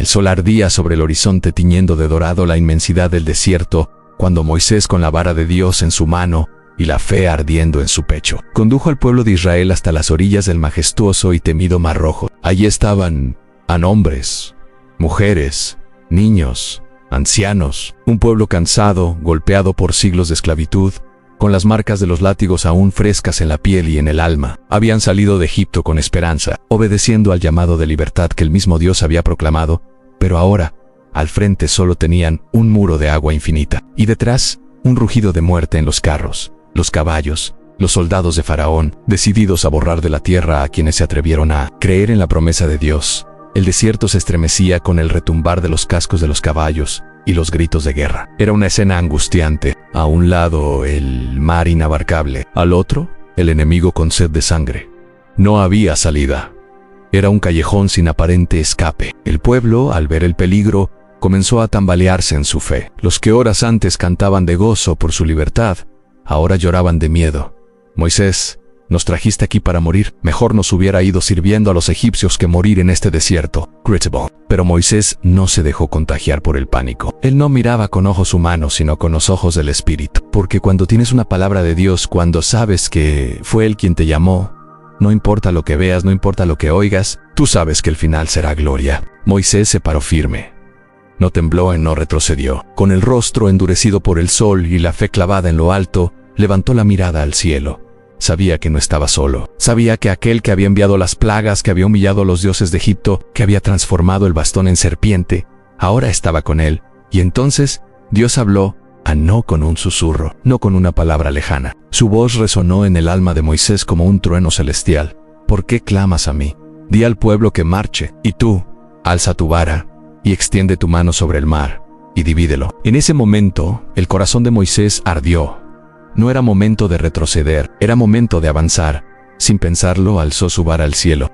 sol ardía sobre el horizonte tiñendo de dorado la inmensidad del desierto, cuando Moisés, con la vara de Dios en su mano y la fe ardiendo en su pecho, condujo al pueblo de Israel hasta las orillas del majestuoso y temido Mar Rojo. Allí estaban hombres, mujeres, niños, ancianos, un pueblo cansado, golpeado por siglos de esclavitud, con las marcas de los látigos aún frescas en la piel y en el alma. Habían salido de Egipto con esperanza, obedeciendo al llamado de libertad que el mismo Dios había proclamado, pero ahora, al frente solo tenían un muro de agua infinita, y detrás, un rugido de muerte en los carros, los caballos, los soldados de Faraón, decididos a borrar de la tierra a quienes se atrevieron a creer en la promesa de Dios. El desierto se estremecía con el retumbar de los cascos de los caballos y los gritos de guerra. Era una escena angustiante. A un lado, el mar inabarcable. Al otro, el enemigo con sed de sangre. No había salida. Era un callejón sin aparente escape. El pueblo, al ver el peligro, comenzó a tambalearse en su fe. Los que horas antes cantaban de gozo por su libertad, ahora lloraban de miedo. Moisés, nos trajiste aquí para morir. Mejor nos hubiera ido sirviendo a los egipcios que morir en este desierto. Gritable. Pero Moisés no se dejó contagiar por el pánico. Él no miraba con ojos humanos, sino con los ojos del Espíritu. Porque cuando tienes una palabra de Dios, cuando sabes que fue Él quien te llamó, no importa lo que veas, no importa lo que oigas, tú sabes que el final será gloria. Moisés se paró firme. No tembló y no retrocedió. Con el rostro endurecido por el sol y la fe clavada en lo alto, levantó la mirada al cielo. Sabía que no estaba solo. Sabía que aquel que había enviado las plagas, que había humillado a los dioses de Egipto, que había transformado el bastón en serpiente, ahora estaba con él. Y entonces Dios habló, no con un susurro, no con una palabra lejana. Su voz resonó en el alma de Moisés como un trueno celestial. ¿Por qué clamas a mí? Di al pueblo que marche, y tú, alza tu vara, y extiende tu mano sobre el mar, y divídelo. En ese momento, el corazón de Moisés ardió. No era momento de retroceder, era momento de avanzar. Sin pensarlo, alzó su vara al cielo.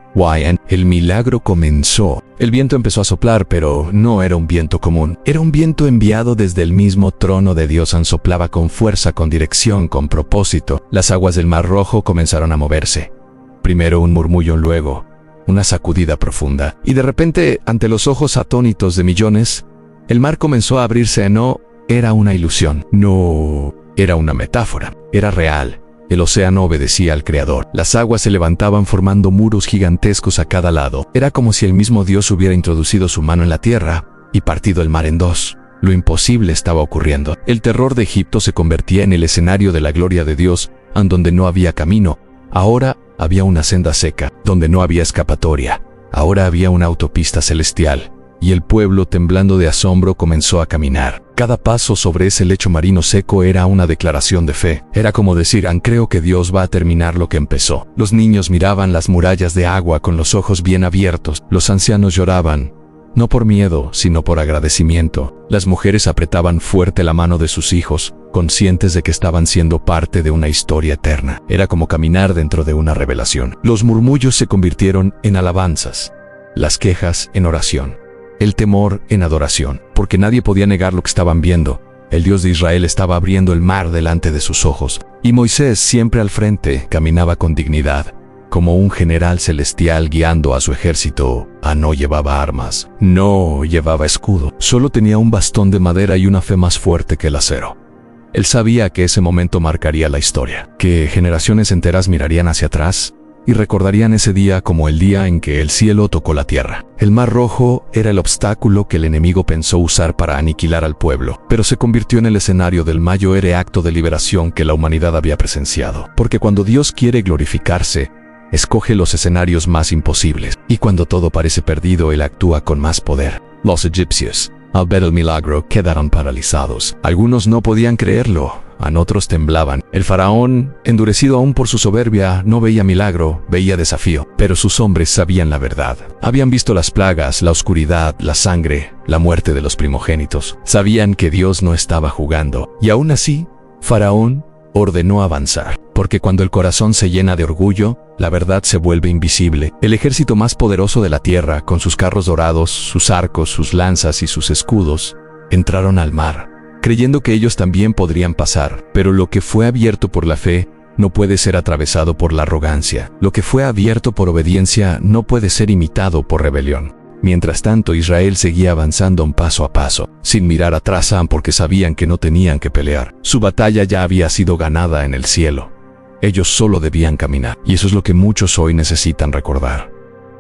El milagro comenzó. El viento empezó a soplar, pero no era un viento común. Era un viento enviado desde el mismo trono de Dios. Soplaba con fuerza, con dirección, con propósito. Las aguas del Mar Rojo comenzaron a moverse. Primero un murmullo, luego una sacudida profunda. Y de repente, ante los ojos atónitos de millones, el mar comenzó a abrirse. No era una ilusión. No era una metáfora. Era real. El océano obedecía al Creador. Las aguas se levantaban formando muros gigantescos a cada lado. Era como si el mismo Dios hubiera introducido su mano en la tierra y partido el mar en dos. Lo imposible estaba ocurriendo. El terror de Egipto se convertía en el escenario de la gloria de Dios, en donde no había camino. Ahora había una senda seca, donde no había escapatoria. Ahora había una autopista celestial. Y el pueblo, temblando de asombro, comenzó a caminar. Cada paso sobre ese lecho marino seco era una declaración de fe. Era como decir, creo que Dios va a terminar lo que empezó. Los niños miraban las murallas de agua con los ojos bien abiertos. Los ancianos lloraban, no por miedo, sino por agradecimiento. Las mujeres apretaban fuerte la mano de sus hijos, conscientes de que estaban siendo parte de una historia eterna. Era como caminar dentro de una revelación. Los murmullos se convirtieron en alabanzas, las quejas en oración, el temor en adoración, porque nadie podía negar lo que estaban viendo. El Dios de Israel estaba abriendo el mar delante de sus ojos, y Moisés, siempre al frente, caminaba con dignidad, como un general celestial guiando a su ejército. No llevaba armas, no llevaba escudo, solo tenía un bastón de madera y una fe más fuerte que el acero. Él sabía que ese momento marcaría la historia, que generaciones enteras mirarían hacia atrás y recordarían ese día como el día en que el cielo tocó la tierra. El Mar Rojo era el obstáculo que el enemigo pensó usar para aniquilar al pueblo, pero se convirtió en el escenario del mayor acto de liberación que la humanidad había presenciado. Porque cuando Dios quiere glorificarse, escoge los escenarios más imposibles, y cuando todo parece perdido, Él actúa con más poder. Los egipcios, al ver el milagro, quedaron paralizados. Algunos no podían creerlo, otros temblaban. El faraón, endurecido aún por su soberbia, no veía milagro, veía desafío. Pero sus hombres sabían la verdad. Habían visto las plagas, la oscuridad, la sangre, la muerte de los primogénitos. Sabían que Dios no estaba jugando. Y aún así, Faraón ordenó avanzar. Porque cuando el corazón se llena de orgullo, la verdad se vuelve invisible. El ejército más poderoso de la tierra, con sus carros dorados, sus arcos, sus lanzas y sus escudos, entraron al mar, creyendo que ellos también podrían pasar. Pero lo que fue abierto por la fe no puede ser atravesado por la arrogancia. Lo que fue abierto por obediencia no puede ser imitado por rebelión. Mientras tanto, Israel seguía avanzando paso a paso, sin mirar atrás porque sabían que no tenían que pelear. Su batalla ya había sido ganada en el cielo. Ellos solo debían caminar, y eso es lo que muchos hoy necesitan recordar.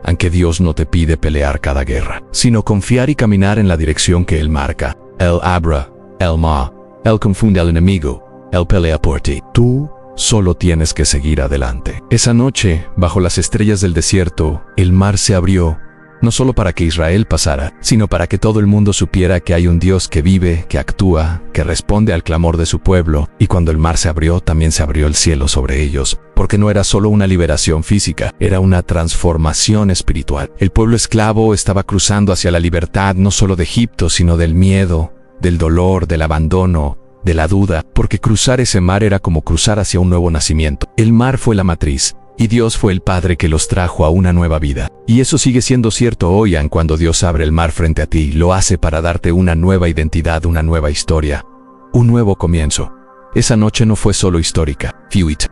Aunque Dios no te pide pelear cada guerra, sino confiar y caminar en la dirección que Él marca. Él abra, Él ma, Él confunde al enemigo, Él pelea por ti. Tú solo tienes que seguir adelante. Esa noche, bajo las estrellas del desierto, el mar se abrió, no solo para que Israel pasara, sino para que todo el mundo supiera que hay un Dios que vive, que actúa, que responde al clamor de su pueblo. Y cuando el mar se abrió, también se abrió el cielo sobre ellos, porque no era solo una liberación física, era una transformación espiritual. El pueblo esclavo estaba cruzando hacia la libertad no solo de Egipto, sino del miedo, del dolor, del abandono, de la duda, porque cruzar ese mar era como cruzar hacia un nuevo nacimiento. El mar fue la matriz, y Dios fue el Padre que los trajo a una nueva vida. Y eso sigue siendo cierto hoy, aun cuando Dios abre el mar frente a ti, lo hace para darte una nueva identidad, una nueva historia, un nuevo comienzo. Esa noche no fue solo histórica,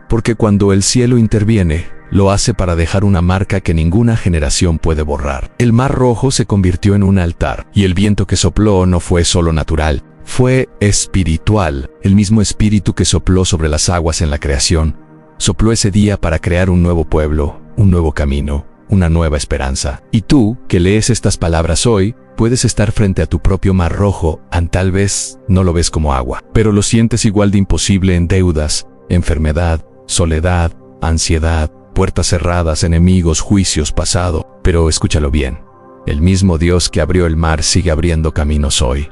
porque cuando el cielo interviene, lo hace para dejar una marca que ninguna generación puede borrar. El mar rojo se convirtió en un altar, y el viento que sopló no fue solo natural, fue espiritual. El mismo espíritu que sopló sobre las aguas en la creación, sopló ese día para crear un nuevo pueblo, un nuevo camino, una nueva esperanza. Y tú, que lees estas palabras hoy, puedes estar frente a tu propio mar rojo, tal vez no lo ves como agua, pero lo sientes igual de imposible en deudas, enfermedad, soledad, ansiedad, puertas cerradas, enemigos, juicios, pasado. Pero escúchalo bien, el mismo Dios que abrió el mar sigue abriendo caminos hoy.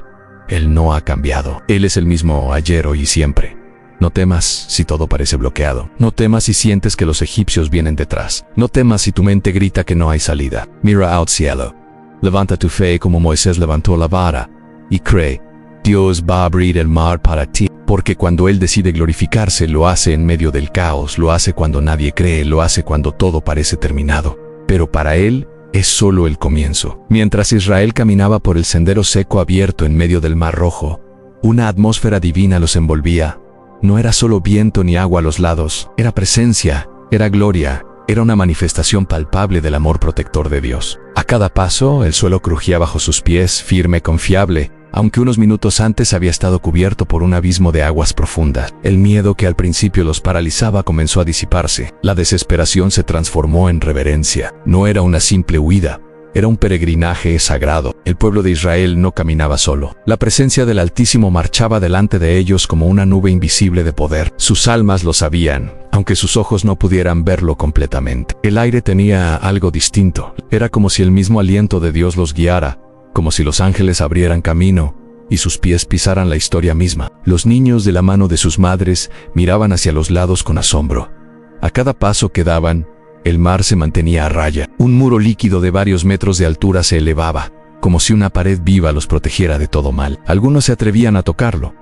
Él no ha cambiado. Él es el mismo ayer, hoy y siempre. No temas si todo parece bloqueado. No temas si sientes que los egipcios vienen detrás. No temas si tu mente grita que no hay salida. Mira al cielo. Levanta tu fe como Moisés levantó la vara. Y cree, Dios va a abrir el mar para ti. Porque cuando Él decide glorificarse, lo hace en medio del caos. Lo hace cuando nadie cree. Lo hace cuando todo parece terminado. Pero para Él es solo el comienzo. Mientras Israel caminaba por el sendero seco abierto en medio del mar rojo, una atmósfera divina los envolvía. No era solo viento ni agua a los lados, era presencia, era gloria, era una manifestación palpable del amor protector de Dios. A cada paso, el suelo crujía bajo sus pies, firme, confiable, aunque unos minutos antes había estado cubierto por un abismo de aguas profundas. El miedo que al principio los paralizaba comenzó a disiparse. La desesperación se transformó en reverencia. No era una simple huida, era un peregrinaje sagrado. El pueblo de Israel no caminaba solo. La presencia del Altísimo marchaba delante de ellos como una nube invisible de poder. Sus almas lo sabían, aunque sus ojos no pudieran verlo completamente. El aire tenía algo distinto. Era como si el mismo aliento de Dios los guiara, como si los ángeles abrieran camino y sus pies pisaran la historia misma. Los niños de la mano de sus madres miraban hacia los lados con asombro. A cada paso que daban, el mar se mantenía a raya. Un muro líquido de varios metros de altura se elevaba, como si una pared viva los protegiera de todo mal. Algunos se atrevían a tocarlo,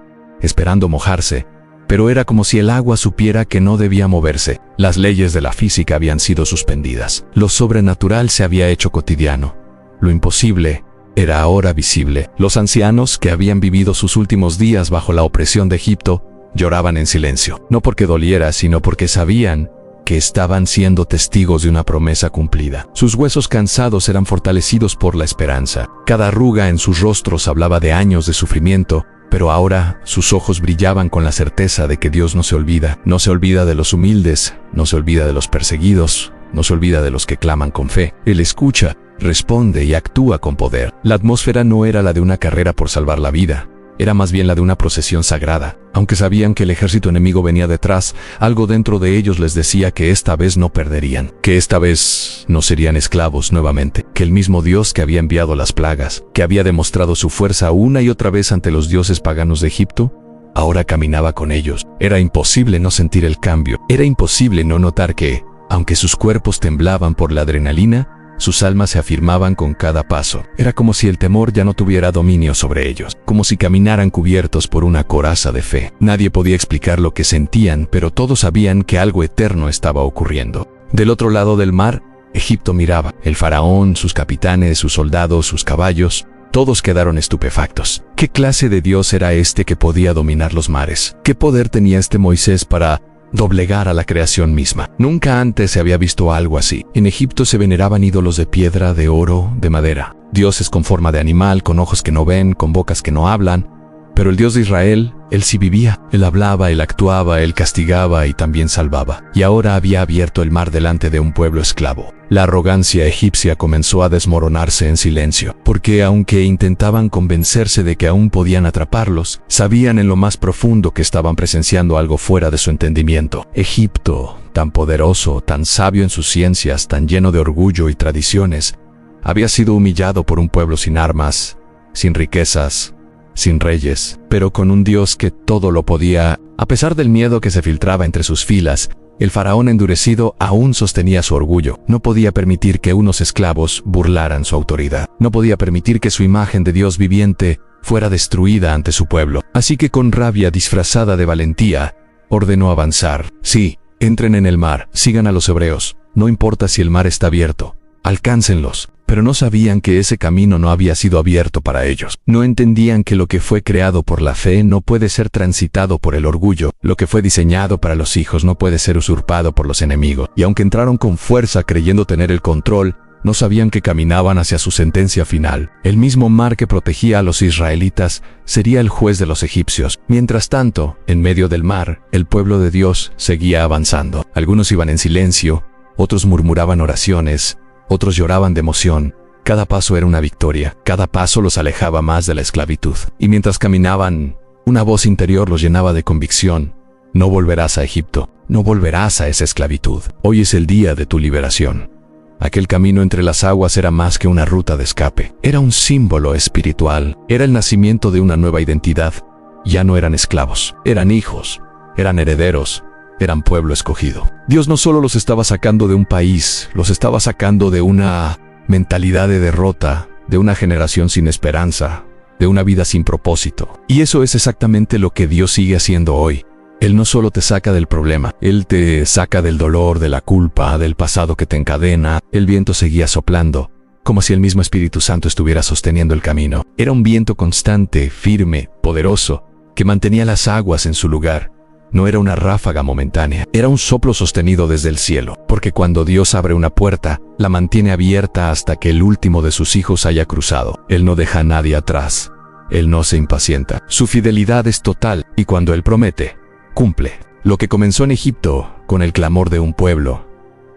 esperando mojarse, pero era como si el agua supiera que no debía moverse. Las leyes de la física habían sido suspendidas. Lo sobrenatural se había hecho cotidiano. Lo imposible era ahora visible. Los ancianos, que habían vivido sus últimos días bajo la opresión de Egipto, lloraban en silencio. No porque doliera, sino porque sabían que estaban siendo testigos de una promesa cumplida. Sus huesos cansados eran fortalecidos por la esperanza. Cada arruga en sus rostros hablaba de años de sufrimiento, pero ahora sus ojos brillaban con la certeza de que Dios no se olvida. No se olvida de los humildes, no se olvida de los perseguidos, no se olvida de los que claman con fe. Él escucha, responde y actúa con poder. La atmósfera no era la de una carrera por salvar la vida. Era más bien la de una procesión sagrada. Aunque sabían que el ejército enemigo venía detrás, algo dentro de ellos les decía que esta vez no perderían, que esta vez no serían esclavos nuevamente, que el mismo Dios que había enviado las plagas, que había demostrado su fuerza una y otra vez ante los dioses paganos de Egipto, ahora caminaba con ellos. Era imposible no sentir el cambio. Era imposible no notar que, aunque sus cuerpos temblaban por la adrenalina, sus almas se afirmaban con cada paso. Era como si el temor ya no tuviera dominio sobre ellos, como si caminaran cubiertos por una coraza de fe. Nadie podía explicar lo que sentían, pero todos sabían que algo eterno estaba ocurriendo. Del otro lado del mar, Egipto miraba. El faraón, sus capitanes, sus soldados, sus caballos, todos quedaron estupefactos. ¿Qué clase de Dios era este que podía dominar los mares? ¿Qué poder tenía este Moisés para doblegar a la creación misma. Nunca antes se había visto algo así. En Egipto se veneraban ídolos de piedra, de oro, de madera. Dioses con forma de animal, con ojos que no ven, con bocas que no hablan. Pero el Dios de Israel, Él sí vivía. Él hablaba, Él actuaba, Él castigaba y también salvaba. Y ahora había abierto el mar delante de un pueblo esclavo. La arrogancia egipcia comenzó a desmoronarse en silencio, porque aunque intentaban convencerse de que aún podían atraparlos, sabían en lo más profundo que estaban presenciando algo fuera de su entendimiento. Egipto, tan poderoso, tan sabio en sus ciencias, tan lleno de orgullo y tradiciones, había sido humillado por un pueblo sin armas, sin riquezas, sin reyes, pero con un Dios que todo lo podía. A pesar del miedo que se filtraba entre sus filas, el faraón endurecido aún sostenía su orgullo. No podía permitir que unos esclavos burlaran su autoridad. No podía permitir que su imagen de Dios viviente fuera destruida ante su pueblo. Así que con rabia disfrazada de valentía, ordenó avanzar. Sí, entren en el mar, sigan a los hebreos. No importa si el mar está abierto, alcáncenlos. Pero no sabían que ese camino no había sido abierto para ellos. No entendían que lo que fue creado por la fe no puede ser transitado por el orgullo. Lo que fue diseñado para los hijos no puede ser usurpado por los enemigos. Y aunque entraron con fuerza creyendo tener el control, no sabían que caminaban hacia su sentencia final. El mismo mar que protegía a los israelitas sería el juez de los egipcios. Mientras tanto, en medio del mar, el pueblo de Dios seguía avanzando. Algunos iban en silencio, otros murmuraban oraciones, otros lloraban de emoción. Cada paso era una victoria, cada paso los alejaba más de la esclavitud. Y mientras caminaban, una voz interior los llenaba de convicción. No volverás a Egipto, no volverás a esa esclavitud. Hoy es el día de tu liberación. Aquel camino entre las aguas era más que una ruta de escape. Era un símbolo espiritual, era el nacimiento de una nueva identidad. Ya no eran esclavos, eran hijos, eran herederos. Eran pueblo escogido. Dios no solo los estaba sacando de un país, los estaba sacando de una mentalidad de derrota, de una generación sin esperanza, de una vida sin propósito. Y eso es exactamente lo que Dios sigue haciendo hoy. Él no solo te saca del problema, Él te saca del dolor, de la culpa, del pasado que te encadena. El viento seguía soplando, como si el mismo Espíritu Santo estuviera sosteniendo el camino. Era un viento constante, firme, poderoso, que mantenía las aguas en su lugar. No era una ráfaga momentánea, era un soplo sostenido desde el cielo, porque cuando Dios abre una puerta, la mantiene abierta hasta que el último de sus hijos haya cruzado. Él no deja a nadie atrás, Él no se impacienta. Su fidelidad es total, y cuando Él promete, cumple. Lo que comenzó en Egipto, con el clamor de un pueblo,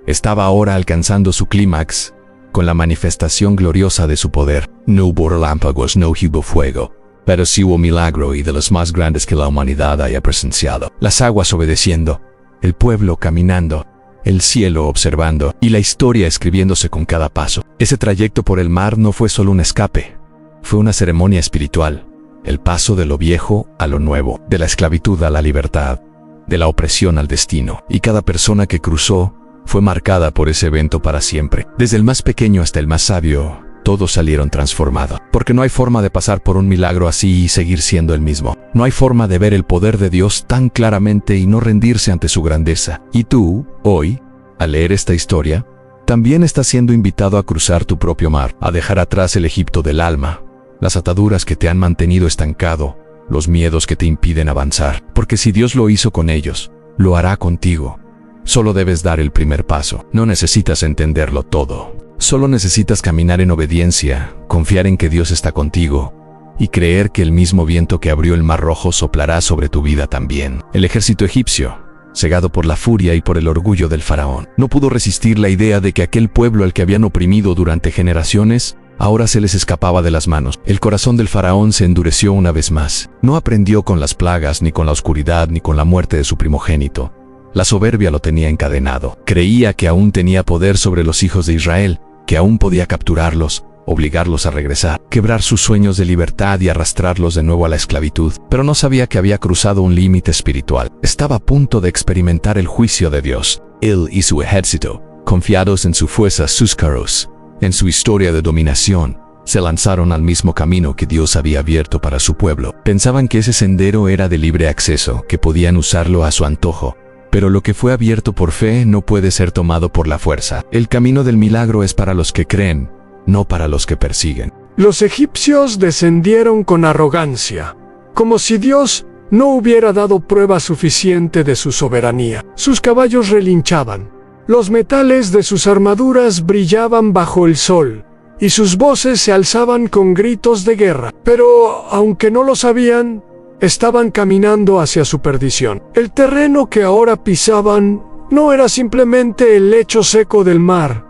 estaba ahora alcanzando su clímax, con la manifestación gloriosa de su poder. No hubo relámpagos, no hubo fuego, pero sí hubo milagro y de los más grandes que la humanidad haya presenciado. Las aguas obedeciendo, el pueblo caminando, el cielo observando y la historia escribiéndose con cada paso. Ese trayecto por el mar no fue solo un escape, fue una ceremonia espiritual. El paso de lo viejo a lo nuevo, de la esclavitud a la libertad, de la opresión al destino. Y cada persona que cruzó fue marcada por ese evento para siempre. Desde el más pequeño hasta el más sabio, todos salieron transformados, porque no hay forma de pasar por un milagro así y seguir siendo el mismo. No hay forma de ver el poder de Dios tan claramente y no rendirse ante su grandeza. Y tú, hoy, al leer esta historia, también estás siendo invitado a cruzar tu propio mar, a dejar atrás el Egipto del alma, las ataduras que te han mantenido estancado, los miedos que te impiden avanzar. Porque si Dios lo hizo con ellos, lo hará contigo. Solo debes dar el primer paso. No necesitas entenderlo todo. Solo necesitas caminar en obediencia, confiar en que Dios está contigo y creer que el mismo viento que abrió el Mar Rojo soplará sobre tu vida también. El ejército egipcio, cegado por la furia y por el orgullo del faraón, no pudo resistir la idea de que aquel pueblo al que habían oprimido durante generaciones ahora se les escapaba de las manos. El corazón del faraón se endureció una vez más. No aprendió con las plagas, ni con la oscuridad, ni con la muerte de su primogénito. La soberbia lo tenía encadenado. Creía que aún tenía poder sobre los hijos de Israel, que aún podía capturarlos, obligarlos a regresar, quebrar sus sueños de libertad y arrastrarlos de nuevo a la esclavitud. Pero no sabía que había cruzado un límite espiritual. Estaba a punto de experimentar el juicio de Dios. Él y su ejército, confiados en su fuerza, sus carros, en su historia de dominación, se lanzaron al mismo camino que Dios había abierto para su pueblo. Pensaban que ese sendero era de libre acceso, que podían usarlo a su antojo. Pero lo que fue abierto por fe no puede ser tomado por la fuerza. El camino del milagro es para los que creen, no para los que persiguen. Los egipcios descendieron con arrogancia, como si Dios no hubiera dado prueba suficiente de su soberanía. Sus caballos relinchaban, los metales de sus armaduras brillaban bajo el sol, y sus voces se alzaban con gritos de guerra. Pero, aunque no lo sabían, estaban caminando hacia su perdición. El terreno que ahora pisaban no era simplemente el lecho seco del mar,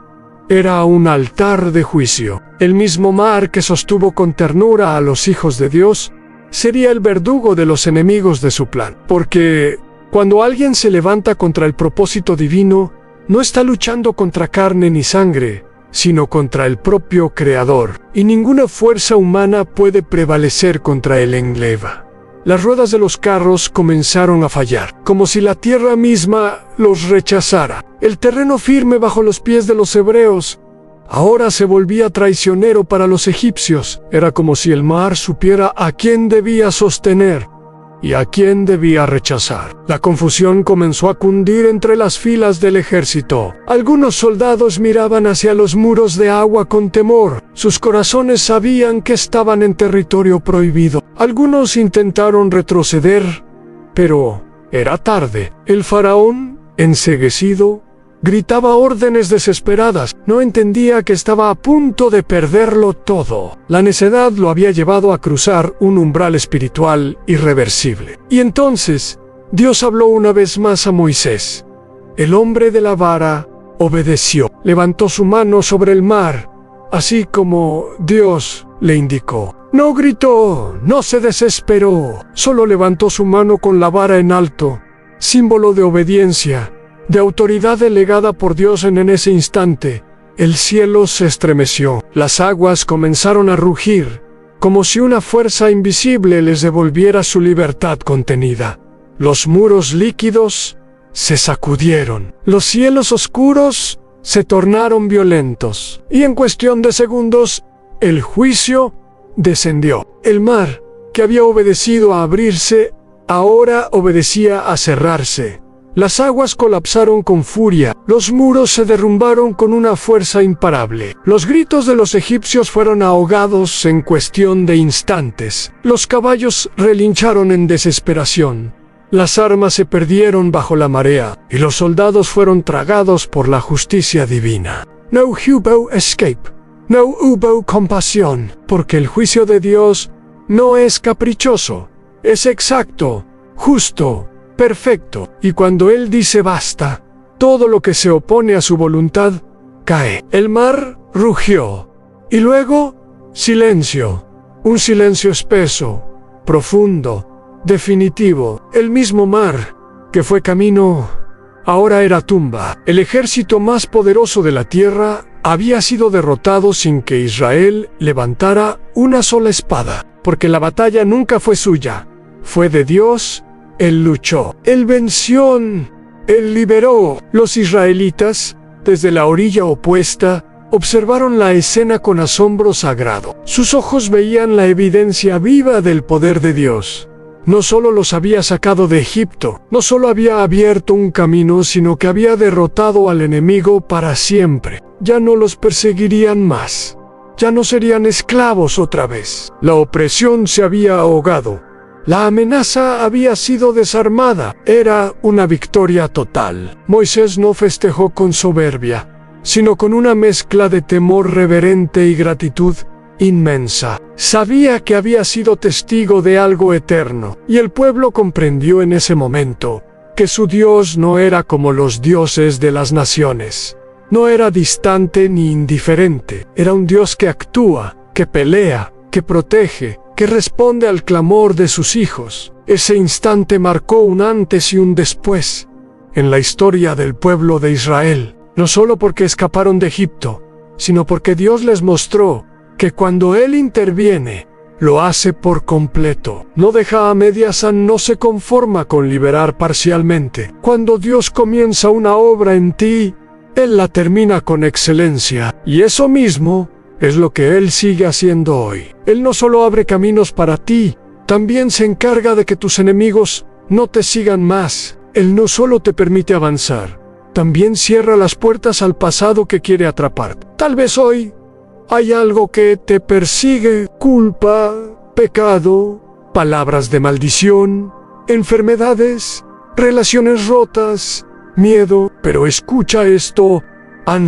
era un altar de juicio. El mismo mar que sostuvo con ternura a los hijos de Dios sería el verdugo de los enemigos de su plan. Porque cuando alguien se levanta contra el propósito divino, no está luchando contra carne ni sangre, sino contra el propio Creador, y ninguna fuerza humana puede prevalecer contra el enleva. Las ruedas de los carros comenzaron a fallar, como si la tierra misma los rechazara. El terreno firme bajo los pies de los hebreos ahora se volvía traicionero para los egipcios. Era como si el mar supiera a quién debía sostener y a quién debía rechazar. La confusión comenzó a cundir entre las filas del ejército. Algunos soldados miraban hacia los muros de agua con temor. Sus corazones sabían que estaban en territorio prohibido. Algunos intentaron retroceder, pero era tarde. El faraón, enceguecido, gritaba órdenes desesperadas. No entendía que estaba a punto de perderlo todo. La necedad lo había llevado a cruzar un umbral espiritual irreversible. Y entonces, Dios habló una vez más a Moisés. El hombre de la vara obedeció. Levantó su mano sobre el mar, así como Dios le indicó. No gritó, no se desesperó. Solo levantó su mano con la vara en alto, símbolo de obediencia, de autoridad delegada por Dios. En ese instante, el cielo se estremeció. Las aguas comenzaron a rugir, como si una fuerza invisible les devolviera su libertad contenida. Los muros líquidos se sacudieron. Los cielos oscuros se tornaron violentos. Y en cuestión de segundos, el juicio descendió. El mar, que había obedecido a abrirse, ahora obedecía a cerrarse. Las aguas colapsaron con furia, los muros se derrumbaron con una fuerza imparable. Los gritos de los egipcios fueron ahogados en cuestión de instantes. Los caballos relincharon en desesperación. Las armas se perdieron bajo la marea, y los soldados fueron tragados por la justicia divina. No hubo escape, no hubo compasión, porque el juicio de Dios no es caprichoso, es exacto, justo, perfecto, y cuando Él dice basta, todo lo que se opone a su voluntad cae. El mar rugió, y luego silencio, un silencio espeso, profundo, definitivo. El mismo mar que fue camino ahora era tumba. El ejército más poderoso de la tierra había sido derrotado sin que Israel levantara una sola espada, porque la batalla nunca fue suya, fue de Dios. Él luchó, Él venció, Él liberó. Los israelitas, desde la orilla opuesta, observaron la escena con asombro sagrado. Sus ojos veían la evidencia viva del poder de Dios. No solo los había sacado de Egipto, no solo había abierto un camino, sino que había derrotado al enemigo para siempre. Ya no los perseguirían más. Ya no serían esclavos otra vez. La opresión se había ahogado. La amenaza había sido desarmada. Era una victoria total. Moisés no festejó con soberbia, sino con una mezcla de temor reverente y gratitud inmensa. Sabía que había sido testigo de algo eterno, y el pueblo comprendió en ese momento que su Dios no era como los dioses de las naciones. No era distante ni indiferente. Era un Dios que actúa, que pelea, que protege, que responde al clamor de sus hijos. Ese instante marcó un antes y un después en la historia del pueblo de Israel, no solo porque escaparon de Egipto, sino porque Dios les mostró que cuando Él interviene, lo hace por completo. No deja a medias, no se conforma con liberar parcialmente. Cuando Dios comienza una obra en ti, Él la termina con excelencia. Y eso mismo es lo que Él sigue haciendo hoy. Él no solo abre caminos para ti, también se encarga de que tus enemigos no te sigan más. Él no solo te permite avanzar, también cierra las puertas al pasado que quiere atraparte. Tal vez hoy hay algo que te persigue: culpa, pecado, palabras de maldición, enfermedades, relaciones rotas, miedo. Pero escucha esto,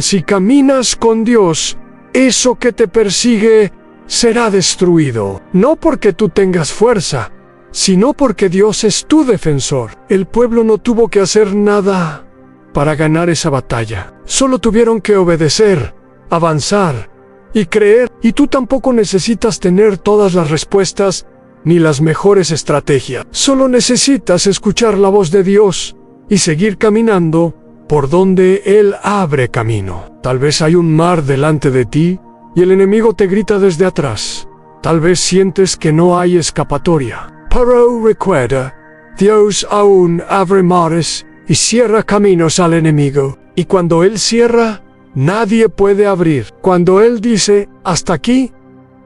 si caminas con Dios, eso que te persigue será destruido. No porque tú tengas fuerza, sino porque Dios es tu defensor. El pueblo no tuvo que hacer nada para ganar esa batalla. Solo tuvieron que obedecer, avanzar y creer. Y tú tampoco necesitas tener todas las respuestas ni las mejores estrategias. Solo necesitas escuchar la voz de Dios y seguir caminando por donde Él abre camino. Tal vez hay un mar delante de ti y el enemigo te grita desde atrás. Tal vez sientes que no hay escapatoria. Pero recuerda, Dios aún abre mares y cierra caminos al enemigo. Y cuando Él cierra, nadie puede abrir. Cuando Él dice, hasta aquí,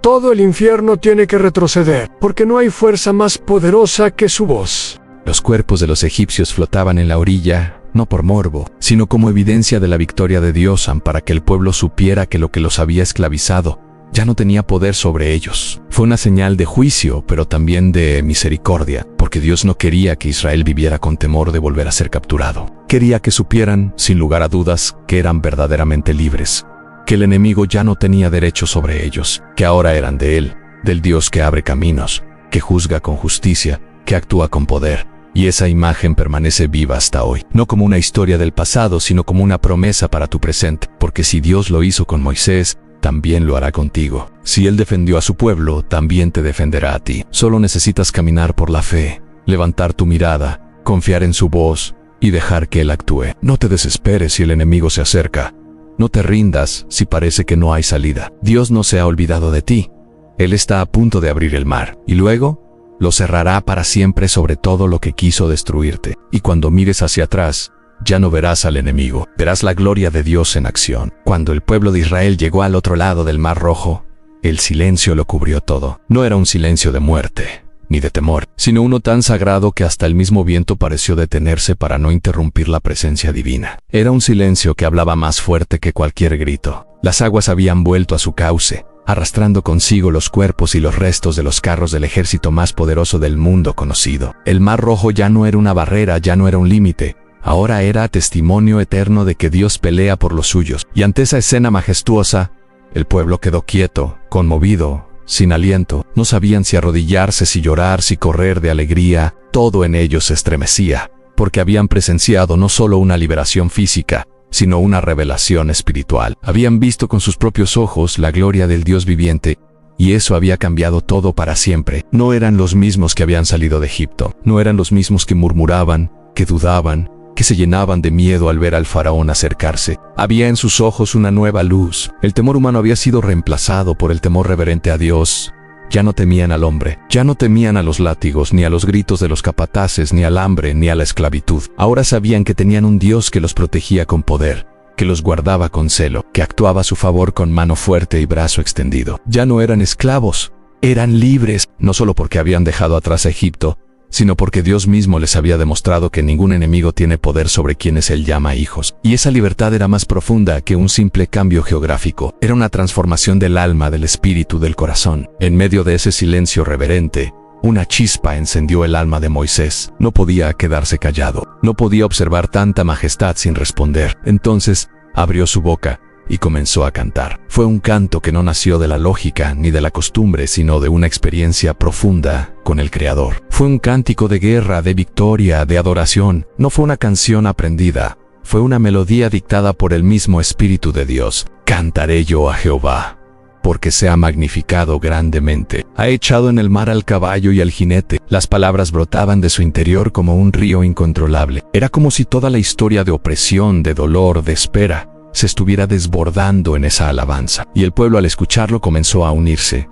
todo el infierno tiene que retroceder, porque no hay fuerza más poderosa que su voz. Los cuerpos de los egipcios flotaban en la orilla, no por morbo, sino como evidencia de la victoria de Dios, para que el pueblo supiera que lo que los había esclavizado ya no tenía poder sobre ellos. Fue una señal de juicio, pero también de misericordia, porque Dios no quería que Israel viviera con temor de volver a ser capturado. Quería que supieran, sin lugar a dudas, que eran verdaderamente libres, que el enemigo ya no tenía derecho sobre ellos, que ahora eran de Él, del Dios que abre caminos, que juzga con justicia, que actúa con poder. Y esa imagen permanece viva hasta hoy, no como una historia del pasado, sino como una promesa para tu presente, porque si Dios lo hizo con Moisés, también lo hará contigo. Si Él defendió a su pueblo, también te defenderá a ti. Solo necesitas caminar por la fe, levantar tu mirada, confiar en su voz y dejar que Él actúe. No te desesperes si el enemigo se acerca. No te rindas si parece que no hay salida. Dios no se ha olvidado de ti. Él está a punto de abrir el mar, y luego lo cerrará para siempre sobre todo lo que quiso destruirte. Y cuando mires hacia atrás, ya no verás al enemigo, verás la gloria de Dios en acción. Cuando el pueblo de Israel llegó al otro lado del Mar Rojo, el silencio lo cubrió todo. No era un silencio de muerte, ni de temor, sino uno tan sagrado que hasta el mismo viento pareció detenerse para no interrumpir la presencia divina. Era un silencio que hablaba más fuerte que cualquier grito. Las aguas habían vuelto a su cauce, arrastrando consigo los cuerpos y los restos de los carros del ejército más poderoso del mundo conocido. El Mar Rojo ya no era una barrera, ya no era un límite. Ahora era testimonio eterno de que Dios pelea por los suyos. Y ante esa escena majestuosa, el pueblo quedó quieto, conmovido, sin aliento. No sabían si arrodillarse, si llorar, si correr de alegría. Todo en ellos se estremecía, porque habían presenciado no solo una liberación física, sino una revelación espiritual. Habían visto con sus propios ojos la gloria del Dios viviente, y eso había cambiado todo para siempre. No eran los mismos que habían salido de Egipto. No eran los mismos que murmuraban, que dudaban, que se llenaban de miedo al ver al faraón acercarse. Había en sus ojos una nueva luz. El temor humano había sido reemplazado por el temor reverente a Dios. Ya no temían al hombre, ya no temían a los látigos, ni a los gritos de los capataces, ni al hambre, ni a la esclavitud. Ahora sabían que tenían un Dios que los protegía con poder, que los guardaba con celo, que actuaba a su favor con mano fuerte y brazo extendido. Ya no eran esclavos, eran libres, no solo porque habían dejado atrás a Egipto, sino porque Dios mismo les había demostrado que ningún enemigo tiene poder sobre quienes Él llama hijos. Y esa libertad era más profunda que un simple cambio geográfico. Era una transformación del alma, del espíritu, del corazón. En medio de ese silencio reverente, una chispa encendió el alma de Moisés. No podía quedarse callado. No podía observar tanta majestad sin responder. Entonces, abrió su boca y comenzó a cantar. Fue un canto que no nació de la lógica ni de la costumbre, sino de una experiencia profunda con el Creador. Fue un cántico de guerra, de victoria, de adoración. No fue una canción aprendida, fue una melodía dictada por el mismo Espíritu de Dios. Cantaré yo a Jehová, porque se ha magnificado grandemente. Ha echado en el mar al caballo y al jinete. Las palabras brotaban de su interior como un río incontrolable. Era como si toda la historia de opresión, de dolor, de espera, se estuviera desbordando en esa alabanza. Y el pueblo al escucharlo comenzó a unirse.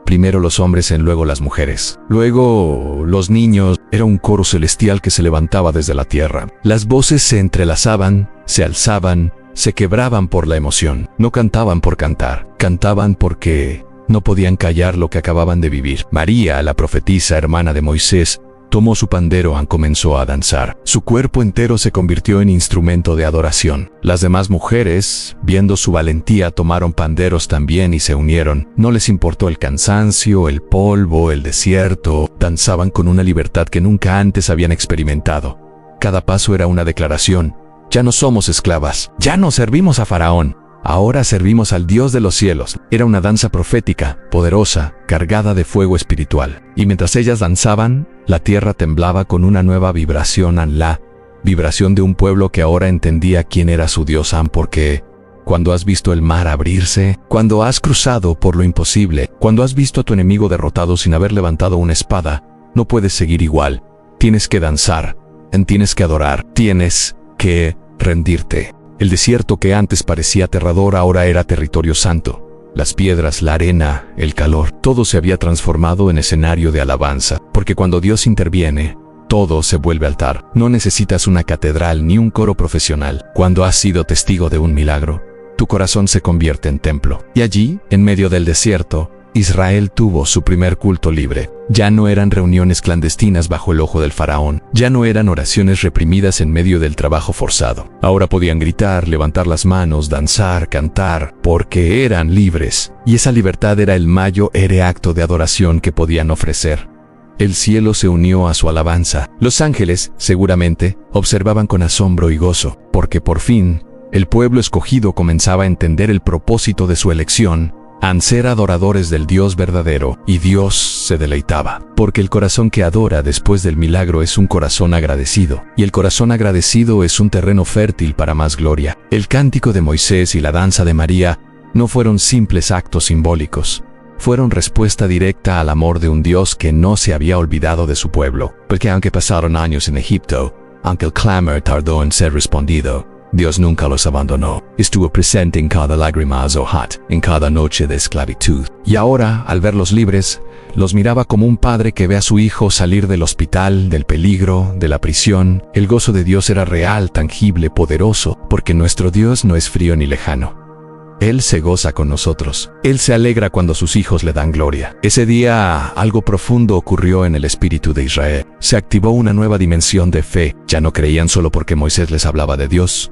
Primero los hombres, luego las mujeres, luego los niños. Era un coro celestial que se levantaba desde la tierra. Las voces se entrelazaban, se alzaban, se quebraban por la emoción. No cantaban por cantar, cantaban porque no podían callar lo que acababan de vivir. María, la profetisa hermana de Moisés, Tomó su pandero y comenzó a danzar. Su cuerpo entero se convirtió en instrumento de adoración. Las demás mujeres, viendo su valentía, tomaron panderos también y se unieron. No les importó el cansancio, el polvo, el desierto. Danzaban con una libertad que nunca antes habían experimentado. Cada paso era una declaración. Ya no somos esclavas. Ya no servimos a Faraón. Ahora servimos al Dios de los cielos. Era una danza profética, poderosa, cargada de fuego espiritual. Y mientras ellas danzaban, la tierra temblaba con una nueva vibración, la vibración de un pueblo que ahora entendía quién era su Dios, porque cuando has visto el mar abrirse, cuando has cruzado por lo imposible, cuando has visto a tu enemigo derrotado sin haber levantado una espada, no puedes seguir igual. Tienes que danzar, tienes que adorar, tienes que rendirte. El desierto que antes parecía aterrador ahora era territorio santo. Las piedras, la arena, el calor, todo se había transformado en escenario de alabanza, porque cuando Dios interviene, todo se vuelve altar. No necesitas una catedral ni un coro profesional. Cuando has sido testigo de un milagro, tu corazón se convierte en templo. Y allí, en medio del desierto, Israel tuvo su primer culto libre. Ya no eran reuniones clandestinas bajo el ojo del faraón. Ya no eran oraciones reprimidas en medio del trabajo forzado. Ahora podían gritar, levantar las manos, danzar, cantar, porque eran libres. Y esa libertad era el mayor acto de adoración que podían ofrecer. El cielo se unió a su alabanza. Los ángeles, seguramente, observaban con asombro y gozo, porque por fin, el pueblo escogido comenzaba a entender el propósito de su elección, a ser adoradores del Dios verdadero, y Dios se deleitaba, porque el corazón que adora después del milagro es un corazón agradecido, y el corazón agradecido es un terreno fértil para más gloria. El cántico de Moisés y la danza de María no fueron simples actos simbólicos, fueron respuesta directa al amor de un Dios que no se había olvidado de su pueblo, porque aunque pasaron años en Egipto, aunque el clamor tardó en ser respondido, Dios nunca los abandonó. Estuvo presente en cada lágrima o Zohat, en cada noche de esclavitud. Y ahora, al verlos libres, los miraba como un padre que ve a su hijo salir del hospital, del peligro, de la prisión. El gozo de Dios era real, tangible, poderoso, porque nuestro Dios no es frío ni lejano. Él se goza con nosotros. Él se alegra cuando sus hijos le dan gloria. Ese día algo profundo ocurrió en el espíritu de Israel. Se activó una nueva dimensión de fe. Ya no creían solo porque Moisés les hablaba de Dios.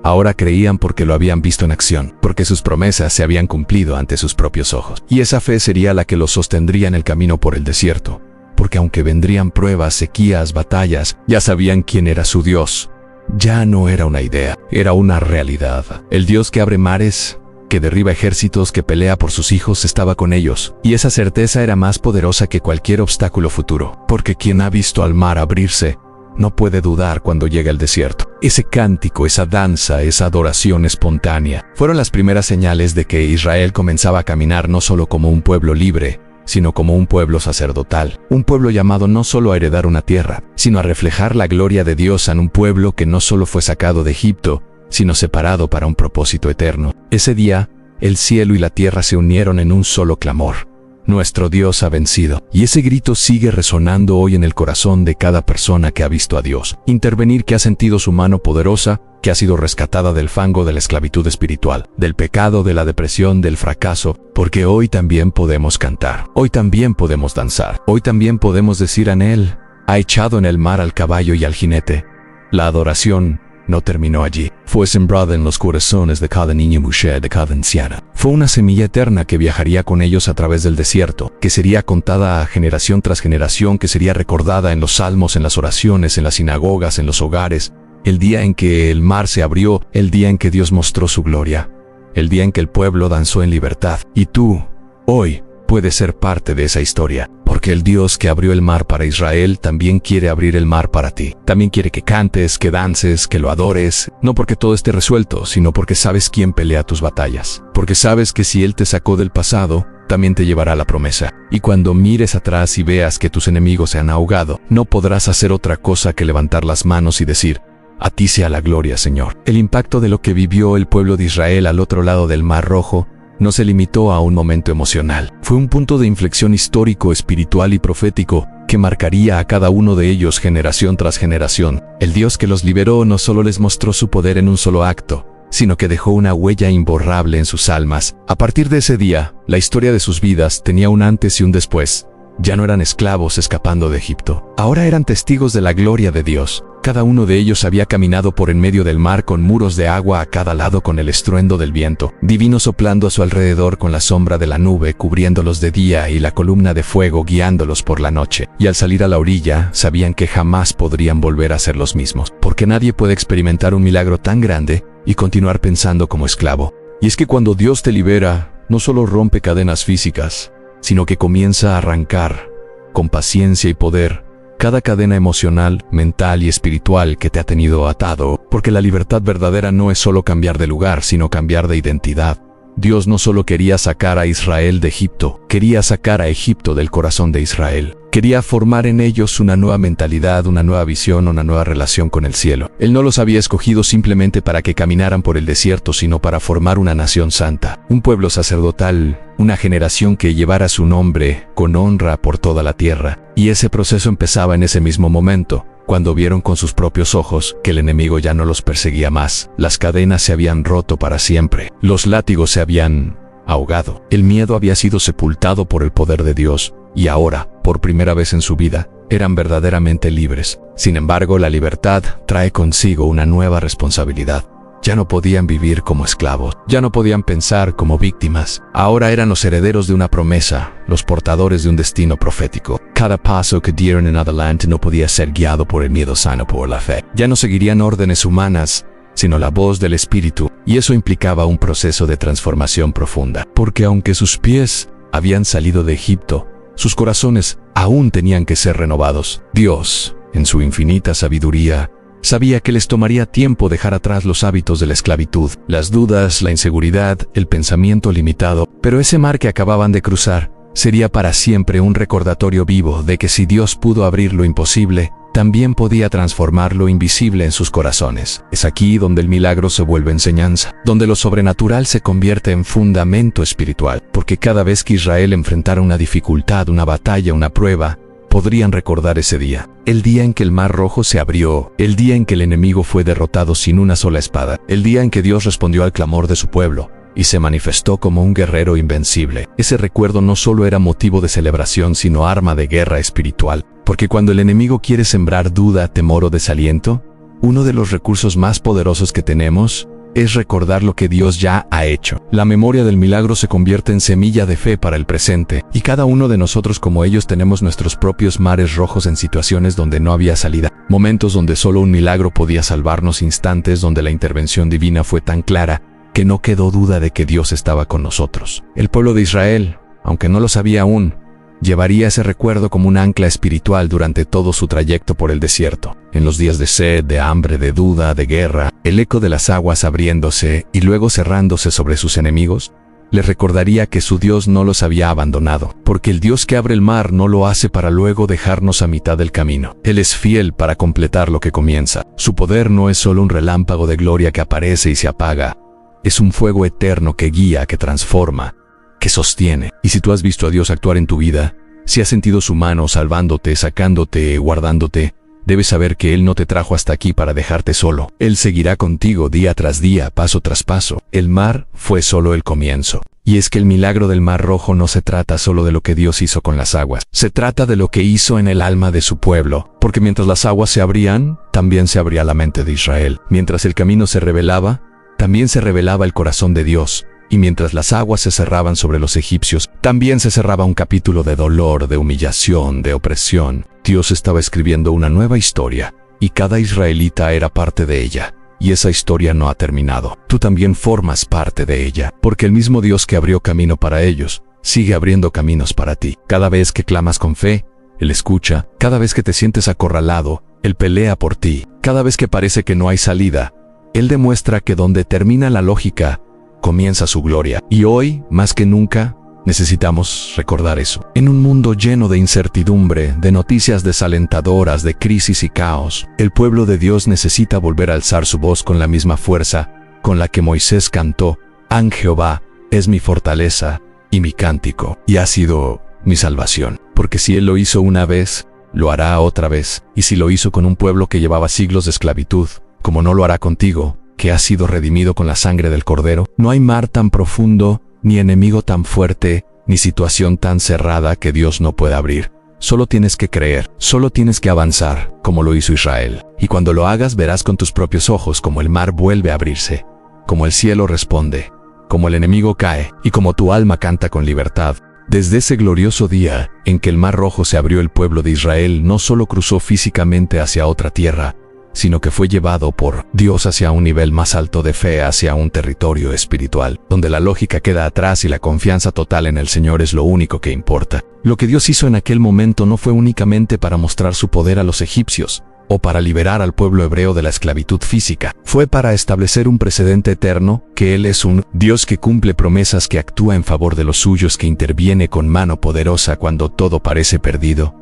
Ahora creían porque lo habían visto en acción, porque sus promesas se habían cumplido ante sus propios ojos. Y esa fe sería la que los sostendría en el camino por el desierto, porque aunque vendrían pruebas, sequías, batallas, ya sabían quién era su Dios. Ya no era una idea, era una realidad. El Dios que abre mares, que derriba ejércitos, que pelea por sus hijos, estaba con ellos. Y esa certeza era más poderosa que cualquier obstáculo futuro, porque quien ha visto al mar abrirse, no puede dudar cuando llega el desierto. Ese cántico, esa danza, esa adoración espontánea, fueron las primeras señales de que Israel comenzaba a caminar no solo como un pueblo libre, sino como un pueblo sacerdotal. Un pueblo llamado no solo a heredar una tierra, sino a reflejar la gloria de Dios en un pueblo que no solo fue sacado de Egipto, sino separado para un propósito eterno. Ese día, el cielo y la tierra se unieron en un solo clamor. Nuestro Dios ha vencido. Y ese grito sigue resonando hoy en el corazón de cada persona que ha visto a Dios intervenir, que ha sentido su mano poderosa, que ha sido rescatada del fango de la esclavitud espiritual, del pecado, de la depresión, del fracaso, porque hoy también podemos cantar, hoy también podemos danzar, hoy también podemos decir en Él, ha echado en el mar al caballo y al jinete. La adoración no terminó allí. Fue sembrada en los corazones de cada niño y mujer, de cada anciana. Fue una semilla eterna que viajaría con ellos a través del desierto, que sería contada generación tras generación, que sería recordada en los salmos, en las oraciones, en las sinagogas, en los hogares. El día en que el mar se abrió, el día en que Dios mostró su gloria, el día en que el pueblo danzó en libertad. Y tú, hoy, puedes ser parte de esa historia, porque el Dios que abrió el mar para Israel también quiere abrir el mar para ti. También quiere que cantes, que dances, que lo adores, no porque todo esté resuelto, sino porque sabes quién pelea tus batallas, porque sabes que si Él te sacó del pasado, también te llevará a la promesa. Y cuando mires atrás y veas que tus enemigos se han ahogado, no podrás hacer otra cosa que levantar las manos y decir, a ti sea la gloria, Señor. El impacto de lo que vivió el pueblo de Israel al otro lado del Mar Rojo no se limitó a un momento emocional. Fue un punto de inflexión histórico, espiritual y profético que marcaría a cada uno de ellos generación tras generación. El Dios que los liberó no solo les mostró su poder en un solo acto, sino que dejó una huella imborrable en sus almas. A partir de ese día, la historia de sus vidas tenía un antes y un después. Ya no eran esclavos escapando de Egipto. Ahora eran testigos de la gloria de Dios. Cada uno de ellos había caminado por en medio del mar con muros de agua a cada lado con el estruendo del viento, divino soplando a su alrededor con la sombra de la nube cubriéndolos de día y la columna de fuego guiándolos por la noche. Y al salir a la orilla, sabían que jamás podrían volver a ser los mismos, porque nadie puede experimentar un milagro tan grande y continuar pensando como esclavo. Y es que cuando Dios te libera, no solo rompe cadenas físicas, sino que comienza a arrancar, con paciencia y poder, cada cadena emocional, mental y espiritual que te ha tenido atado, porque la libertad verdadera no es solo cambiar de lugar, sino cambiar de identidad. Dios no solo quería sacar a Israel de Egipto, quería sacar a Egipto del corazón de Israel. Quería formar en ellos una nueva mentalidad, una nueva visión, una nueva relación con el cielo. Él no los había escogido simplemente para que caminaran por el desierto, sino para formar una nación santa, un pueblo sacerdotal, una generación que llevara su nombre con honra por toda la tierra. Y ese proceso empezaba en ese mismo momento, cuando vieron con sus propios ojos que el enemigo ya no los perseguía más. Las cadenas se habían roto para siempre. Los látigos se habían ahogado. El miedo había sido sepultado por el poder de Dios, y ahora, por primera vez en su vida, eran verdaderamente libres. Sin embargo, la libertad trae consigo una nueva responsabilidad. Ya no podían vivir como esclavos, ya no podían pensar como víctimas. Ahora eran los herederos de una promesa, los portadores de un destino profético. Cada paso que dieron en adelante no podía ser guiado por el miedo sino por la fe. Ya no seguirían órdenes humanas, sino la voz del Espíritu, y eso implicaba un proceso de transformación profunda. Porque aunque sus pies habían salido de Egipto, sus corazones aún tenían que ser renovados. Dios, en su infinita sabiduría, sabía que les tomaría tiempo dejar atrás los hábitos de la esclavitud, las dudas, la inseguridad, el pensamiento limitado, pero ese mar que acababan de cruzar sería para siempre un recordatorio vivo de que si Dios pudo abrir lo imposible, también podía transformar lo invisible en sus corazones. Es aquí donde el milagro se vuelve enseñanza, donde lo sobrenatural se convierte en fundamento espiritual, porque cada vez que Israel enfrentara una dificultad, una batalla, una prueba, podrían recordar ese día, el día en que el mar rojo se abrió, el día en que el enemigo fue derrotado sin una sola espada, el día en que Dios respondió al clamor de su pueblo y se manifestó como un guerrero invencible. Ese recuerdo no solo era motivo de celebración, sino arma de guerra espiritual, porque cuando el enemigo quiere sembrar duda, temor o desaliento, uno de los recursos más poderosos que tenemos es recordar lo que Dios ya ha hecho. La memoria del milagro se convierte en semilla de fe para el presente, y cada uno de nosotros como ellos tenemos nuestros propios mares rojos en situaciones donde no había salida, momentos donde solo un milagro podía salvarnos, instantes donde la intervención divina fue tan clara que no quedó duda de que Dios estaba con nosotros. El pueblo de Israel, aunque no lo sabía aún, llevaría ese recuerdo como un ancla espiritual durante todo su trayecto por el desierto. En los días de sed, de hambre, de duda, de guerra, el eco de las aguas abriéndose y luego cerrándose sobre sus enemigos, les recordaría que su Dios no los había abandonado, porque el Dios que abre el mar no lo hace para luego dejarnos a mitad del camino. Él es fiel para completar lo que comienza. Su poder no es solo un relámpago de gloria que aparece y se apaga, es un fuego eterno que guía, que transforma, que sostiene. Y si tú has visto a Dios actuar en tu vida, si has sentido su mano salvándote, sacándote, guardándote, debes saber que Él no te trajo hasta aquí para dejarte solo. Él seguirá contigo día tras día, paso tras paso. El mar fue solo el comienzo. Y es que el milagro del Mar Rojo no se trata solo de lo que Dios hizo con las aguas. Se trata de lo que hizo en el alma de su pueblo. Porque mientras las aguas se abrían, también se abría la mente de Israel. Mientras el camino se revelaba, también se revelaba el corazón de Dios. Y mientras las aguas se cerraban sobre los egipcios, también se cerraba un capítulo de dolor, de humillación, de opresión. Dios estaba escribiendo una nueva historia, y cada israelita era parte de ella. Y esa historia no ha terminado. Tú también formas parte de ella, porque el mismo Dios que abrió camino para ellos, sigue abriendo caminos para ti. Cada vez que clamas con fe, Él escucha. Cada vez que te sientes acorralado, Él pelea por ti. Cada vez que parece que no hay salida, Él demuestra que donde termina la lógica, comienza su gloria. Y hoy, más que nunca, necesitamos recordar eso. En un mundo lleno de incertidumbre, de noticias desalentadoras, de crisis y caos, el pueblo de Dios necesita volver a alzar su voz con la misma fuerza con la que Moisés cantó: «Han Jehová es mi fortaleza y mi cántico, y ha sido mi salvación». Porque si Él lo hizo una vez, lo hará otra vez. Y si lo hizo con un pueblo que llevaba siglos de esclavitud, como no lo hará contigo, que has sido redimido con la sangre del Cordero. No hay mar tan profundo, ni enemigo tan fuerte, ni situación tan cerrada que Dios no pueda abrir. Solo tienes que creer, solo tienes que avanzar, como lo hizo Israel. Y cuando lo hagas verás con tus propios ojos como el mar vuelve a abrirse, como el cielo responde, como el enemigo cae y como tu alma canta con libertad. Desde ese glorioso día en que el Mar Rojo se abrió, el pueblo de Israel no solo cruzó físicamente hacia otra tierra, sino que fue llevado por Dios hacia un nivel más alto de fe, hacia un territorio espiritual, donde la lógica queda atrás y la confianza total en el Señor es lo único que importa. Lo que Dios hizo en aquel momento no fue únicamente para mostrar su poder a los egipcios, o para liberar al pueblo hebreo de la esclavitud física. Fue para establecer un precedente eterno, que Él es un Dios que cumple promesas, que actúa en favor de los suyos, que interviene con mano poderosa cuando todo parece perdido,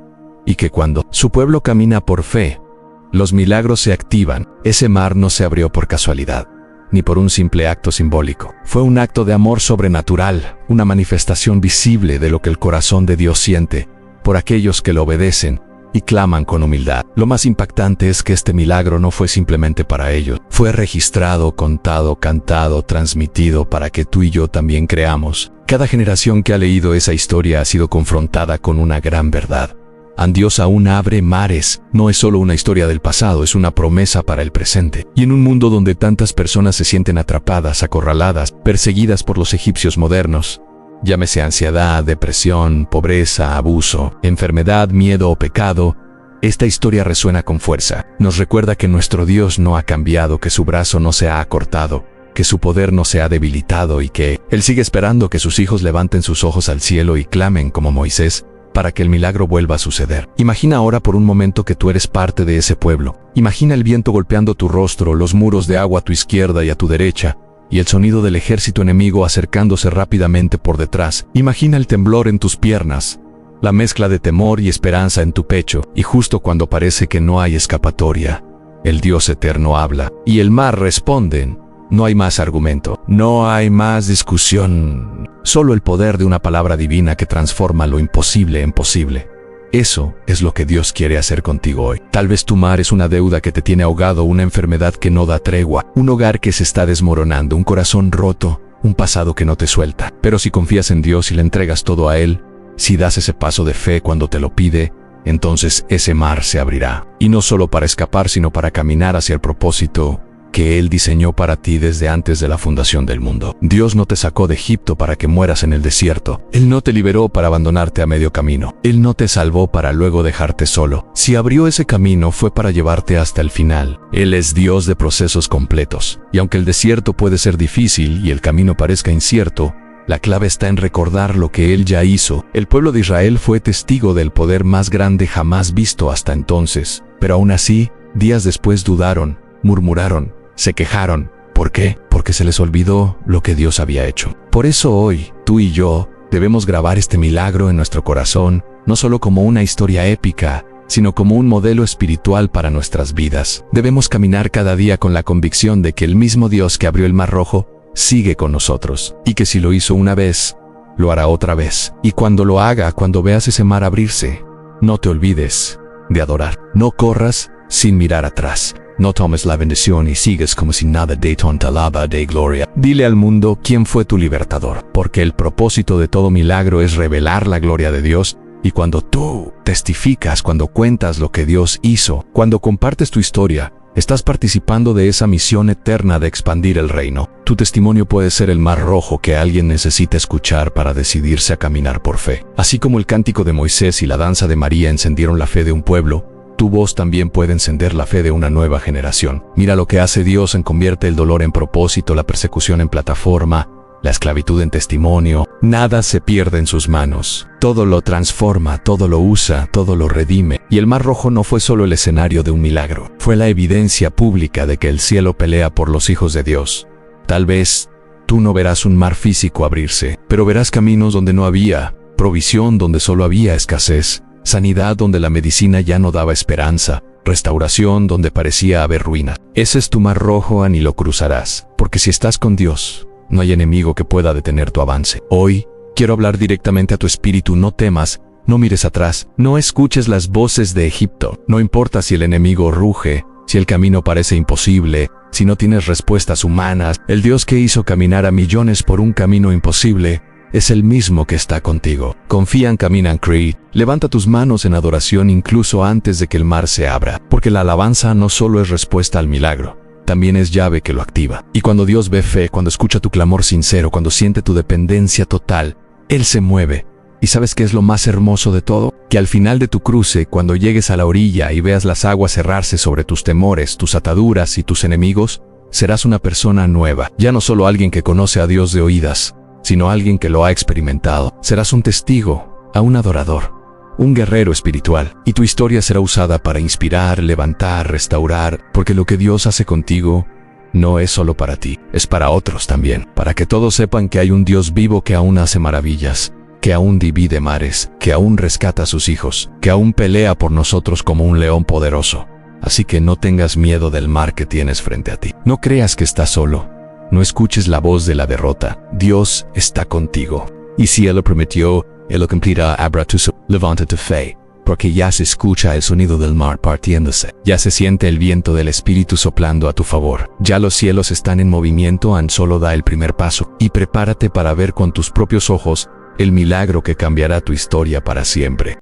y que cuando su pueblo camina por fe, los milagros se activan. Ese mar no se abrió por casualidad, ni por un simple acto simbólico. Fue un acto de amor sobrenatural, una manifestación visible de lo que el corazón de Dios siente por aquellos que lo obedecen y claman con humildad. Lo más impactante es que este milagro no fue simplemente para ellos. Fue registrado, contado, cantado, transmitido para que tú y yo también creamos. Cada generación que ha leído esa historia ha sido confrontada con una gran verdad. Dios aún abre mares. No es solo una historia del pasado, es una promesa para el presente. Y en un mundo donde tantas personas se sienten atrapadas, acorraladas, perseguidas por los egipcios modernos, llámese ansiedad, depresión, pobreza, abuso, enfermedad, miedo o pecado, esta historia resuena con fuerza. Nos recuerda que nuestro Dios no ha cambiado, que su brazo no se ha acortado, que su poder no se ha debilitado y que Él sigue esperando que sus hijos levanten sus ojos al cielo y clamen como Moisés para que el milagro vuelva a suceder. Imagina ahora por un momento que tú eres parte de ese pueblo. Imagina el viento golpeando tu rostro, los muros de agua a tu izquierda y a tu derecha, y el sonido del ejército enemigo acercándose rápidamente por detrás. Imagina el temblor en tus piernas, la mezcla de temor y esperanza en tu pecho, y justo cuando parece que no hay escapatoria, el Dios eterno habla, y el mar responde. No hay más argumento, no hay más discusión, solo el poder de una palabra divina que transforma lo imposible en posible. Eso es lo que Dios quiere hacer contigo hoy. Tal vez tu mar es una deuda que te tiene ahogado, una enfermedad que no da tregua, un hogar que se está desmoronando, un corazón roto, un pasado que no te suelta. Pero si confías en Dios y le entregas todo a Él, si das ese paso de fe cuando te lo pide, entonces ese mar se abrirá. Y no solo para escapar, sino para caminar hacia el propósito que Él diseñó para ti desde antes de la fundación del mundo. Dios no te sacó de Egipto para que mueras en el desierto. Él no te liberó para abandonarte a medio camino. Él no te salvó para luego dejarte solo. Si abrió ese camino fue para llevarte hasta el final. Él es Dios de procesos completos. Y aunque el desierto puede ser difícil y el camino parezca incierto, la clave está en recordar lo que Él ya hizo. El pueblo de Israel fue testigo del poder más grande jamás visto hasta entonces. Pero aún así, días después dudaron, murmuraron, se quejaron. ¿Por qué? Porque se les olvidó lo que Dios había hecho. Por eso hoy, tú y yo, debemos grabar este milagro en nuestro corazón, no solo como una historia épica, sino como un modelo espiritual para nuestras vidas. Debemos caminar cada día con la convicción de que el mismo Dios que abrió el Mar Rojo sigue con nosotros, y que si lo hizo una vez, lo hará otra vez. Y cuando lo haga, cuando veas ese mar abrirse, no te olvides de adorar. No corras sin mirar atrás. No tomes la bendición y sigues como si nada. De tonta alaba de gloria. Dile al mundo quién fue tu libertador, porque el propósito de todo milagro es revelar la gloria de Dios. Y cuando tú testificas, cuando cuentas lo que Dios hizo, cuando compartes tu historia, estás participando de esa misión eterna de expandir el reino. Tu testimonio puede ser el mar rojo que alguien necesita escuchar para decidirse a caminar por fe. Así como el cántico de Moisés y la danza de María encendieron la fe de un pueblo, tu voz también puede encender la fe de una nueva generación. Mira lo que hace Dios: convierte el dolor en propósito, la persecución en plataforma, la esclavitud en testimonio. Nada se pierde en sus manos. Todo lo transforma, todo lo usa, todo lo redime. Y el Mar Rojo no fue solo el escenario de un milagro, fue la evidencia pública de que el cielo pelea por los hijos de Dios. Tal vez tú no verás un mar físico abrirse, pero verás caminos donde no había, provisión donde solo había escasez, sanidad donde la medicina ya no daba esperanza, restauración donde parecía haber ruina. Ese es tu Mar Rojo, y lo cruzarás, porque si estás con Dios, no hay enemigo que pueda detener tu avance. Hoy, quiero hablar directamente a tu espíritu. No temas, no mires atrás, no escuches las voces de Egipto. No importa si el enemigo ruge, si el camino parece imposible, si no tienes respuestas humanas. El Dios que hizo caminar a millones por un camino imposible, es el mismo que está contigo. Confían, caminan, cree. Levanta tus manos en adoración incluso antes de que el mar se abra, porque la alabanza no solo es respuesta al milagro, también es llave que lo activa. Y cuando Dios ve fe, cuando escucha tu clamor sincero, cuando siente tu dependencia total, Él se mueve. ¿Y sabes qué es lo más hermoso de todo? Que al final de tu cruce, cuando llegues a la orilla y veas las aguas cerrarse sobre tus temores, tus ataduras y tus enemigos, serás una persona nueva. Ya no solo alguien que conoce a Dios de oídas, sino alguien que lo ha experimentado. Serás un testigo, un adorador, un guerrero espiritual. Y tu historia será usada para inspirar, levantar, restaurar, porque lo que Dios hace contigo no es solo para ti, es para otros también. Para que todos sepan que hay un Dios vivo que aún hace maravillas, que aún divide mares, que aún rescata a sus hijos, que aún pelea por nosotros como un león poderoso. Así que no tengas miedo del mar que tienes frente a ti. No creas que estás solo. No escuches la voz de la derrota. Dios está contigo. Y si Él lo prometió, Él lo cumplirá. Abra tu levanta tu fe, porque ya se escucha el sonido del mar partiéndose. Ya se siente el viento del Espíritu soplando a tu favor. Ya los cielos están en movimiento. Solo da el primer paso. Y prepárate para ver con tus propios ojos el milagro que cambiará tu historia para siempre.